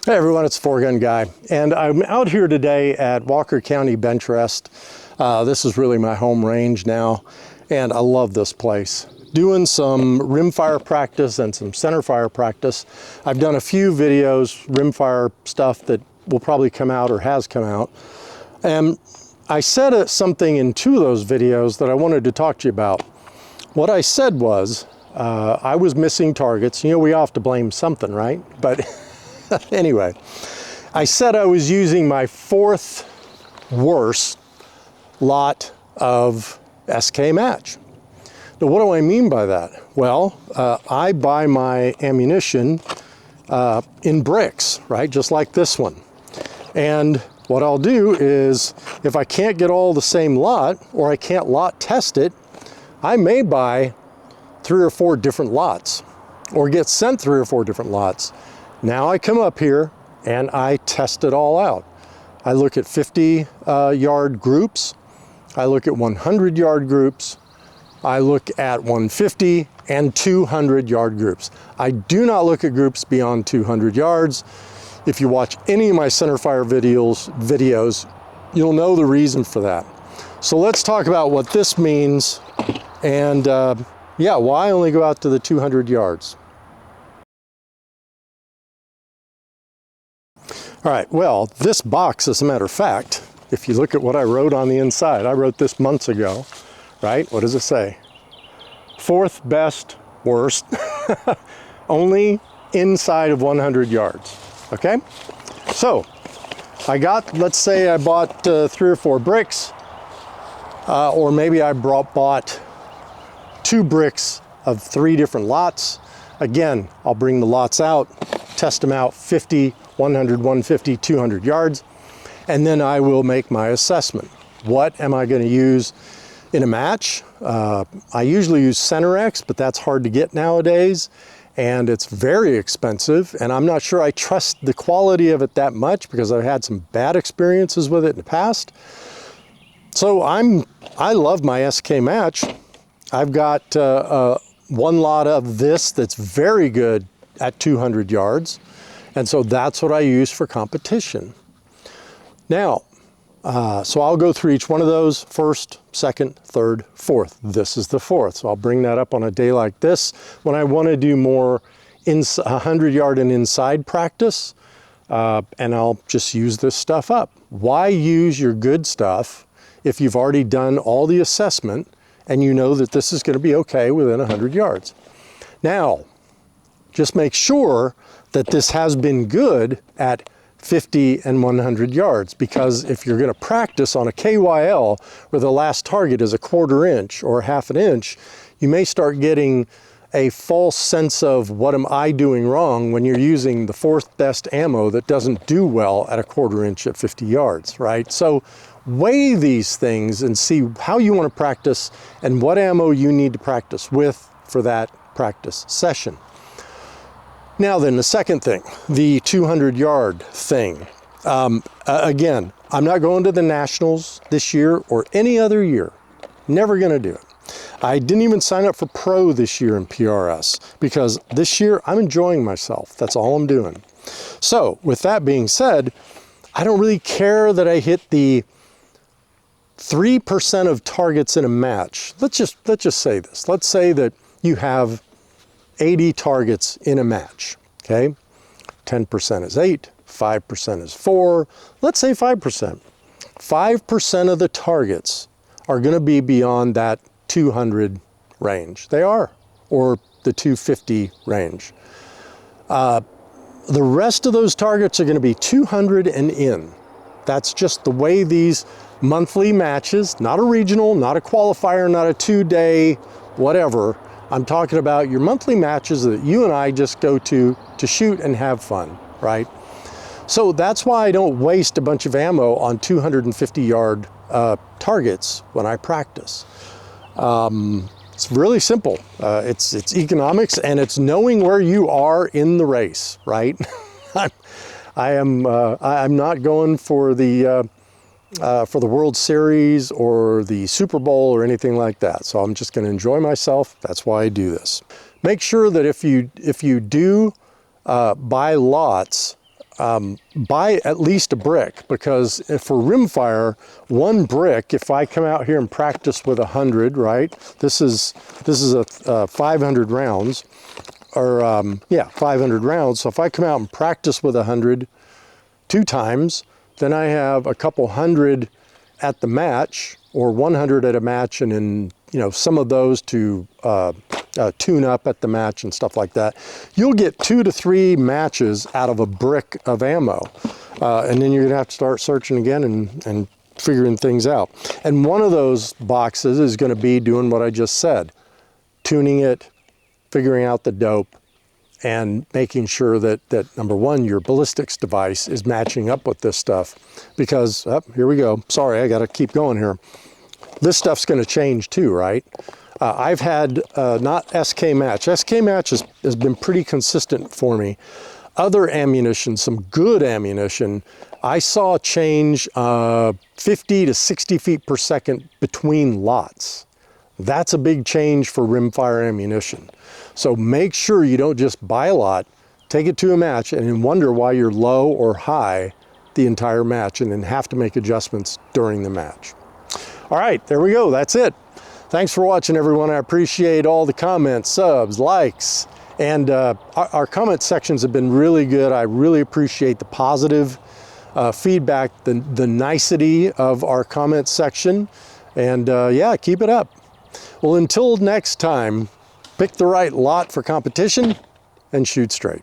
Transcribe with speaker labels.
Speaker 1: Hey everyone, it's 4Gun Guy, and I'm out here today at Walker County Bench Rest. This is really my home range now, and I love this place. Doing some rimfire practice and some centerfire practice. I've done a few videos, rimfire stuff that will probably come out or has come out. And I said something in two of those videos that I wanted to talk to you about. What I said was, I was missing targets. You know, we all have to blame something, right? But anyway, I said I was using my fourth worst lot of SK match. Now, what do I mean by that? Well, I buy my ammunition in bricks, right? Just like this one. And what I'll do is, if I can't get all the same lot, or I can't lot test it, I may buy 3 or 4 different lots, or get sent 3 or 4 different lots. Now I come up here and I test it all out. I look at 50-yard groups. I look at 100-yard groups. I look at 150 and 200-yard groups. I do not look at groups beyond 200 yards. If you watch any of my centerfire videos, you'll know the reason for that. So let's talk about what this means and yeah, why only go out to the 200 yards. All right, well, this box, as a matter of fact, if you look at what I wrote on the inside, I wrote this months ago, right? What does it say? Fourth best, worst, only inside of 100 yards, okay? So, I got, let's say I bought 3 or 4 bricks, or maybe I bought 2 bricks of 3 different lots. Again, I'll bring the lots out, test them out 50, 100, 150, 200 yards, and then I will make my assessment. What am I going to use in a match? I usually use CenterX, but that's hard to get nowadays, and it's very expensive, and I'm not sure I trust the quality of it that much because I've had some bad experiences with it in the past. So I love my SK match. I've got one lot of this that's very good at 200 yards. And so that's what I use for competition. Now, so I'll go through each one of those: first, second, third, fourth. This is the fourth. So I'll bring that up on a day like this when I want to do more 100-yard and inside practice, and I'll just use this stuff up. Why use your good stuff if you've already done all the assessment and you know that this is going to be okay within 100 yards? Now, just make sure that this has been good at 50 and 100 yards, because if you're going to practice on a KYL where the last target is a 1/4 inch or 1/2 inch, you may start getting a false sense of what am I doing wrong when you're using the 4th best ammo that doesn't do well at a 1/4 inch at 50 yards, right? So weigh these things and see how you want to practice and what ammo you need to practice with for that practice session. Now then, the second thing, the 200-yard thing. Again, I'm not going to the Nationals this year or any other year. Never going to do it. I didn't even sign up for Pro this year in PRS because this year I'm enjoying myself. That's all I'm doing. So with that being said, I don't really care that I hit the 3% of targets in a match. Let's just say this. Let's say that you have 80 targets in a match, okay? 10% is 8, 5% is 4, let's say 5%. 5% of the targets are gonna be beyond that 200 range. They are, or the 250 range. The rest of those targets are gonna be 200 and in. That's just the way these monthly matches, not a regional, not a qualifier, not a 2-day, whatever. I'm talking about your monthly matches that you and I just go to shoot and have fun, right? So that's why I don't waste a bunch of ammo on 250-yard targets when I practice. It's really simple. It's economics, and it's knowing where you are in the race, right? I'm not going for the World Series or the Super Bowl or anything like that. So I'm just going to enjoy myself. That's why I do this. Make sure that if you do buy lots buy at least a brick, because if for rimfire, one brick, if I come out here and practice with 100, right? This is a 500 rounds, or yeah, 500 rounds. So if I come out and practice with 100 2 times, then I have a couple hundred at the match, or 100 at a match, and then, you know, some of those to tune up at the match and stuff like that. You'll get 2 to 3 matches out of a brick of ammo. And then you're gonna have to start searching again and figuring things out. And one of those boxes is gonna be doing what I just said, tuning it, figuring out the dope, and making sure that number one, your ballistics device is matching up with this stuff. Because, here we go, sorry, I gotta keep going here. This stuff's gonna change too, right? I've had, not SK Match. SK Match has been pretty consistent for me. Other ammunition, some good ammunition, I saw a change 50 to 60 feet per second between lots. That's a big change for rimfire ammunition. So make sure you don't just buy a lot, take it to a match, and then wonder why you're low or high the entire match, and then have to make adjustments during the match. All right, there we go, that's it. Thanks for watching, everyone. I appreciate all the comments, subs, likes, and our comment sections have been really good. I really appreciate the positive feedback, the nicety of our comment section, and yeah, keep it up. Well, until next time, pick the right lot for competition and shoot straight.